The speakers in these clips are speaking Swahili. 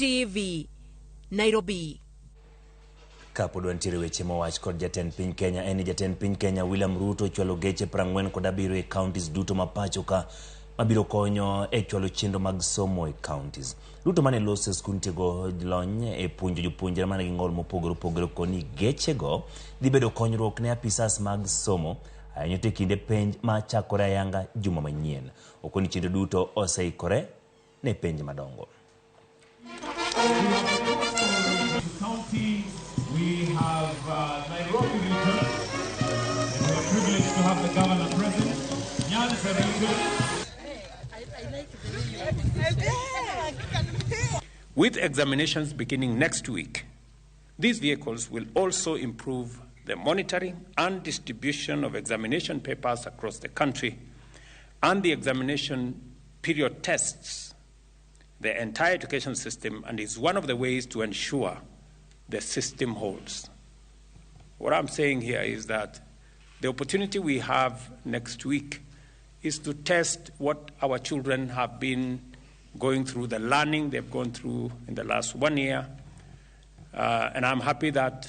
TV, Nairobi. Kapod wantiere weche mowach kod jatend piny Kenya eni jatend piny Kenya William Ruto chwalo geche 47 e kaontis duto mapacho ka mabiro konyo e chwalo chenro mag somo e kaontis. Ruto mane lose skuntego lony e puonjo jopuonjre mane gi ng'ol mopogore opogore koni geche go dhi bedo konyruok ne apisas mag somo ahinya to kinde penj ma chakore ayanga juma manyien. Okoni chenro duto oseikore ne penj madongo. We have Nairobi region, and we are privileged to have the governor present. Nyanza region. With examinations beginning next week, these vehicles will also improve the monitoring and distribution of examination papers across the country and the examination period tests the entire education system, and is one of the ways to ensure the system holds. What I'm saying here is that the opportunity we have next week is to test what our children have been going through, the learning they've gone through in the last 1 year. And I'm happy that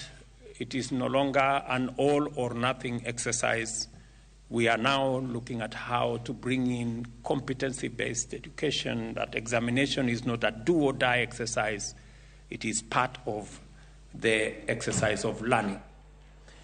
it is no longer an all or nothing exercise. We are now looking at how to bring in competency-based education, that examination is not a do or die exercise. It is part of the exercise of learning.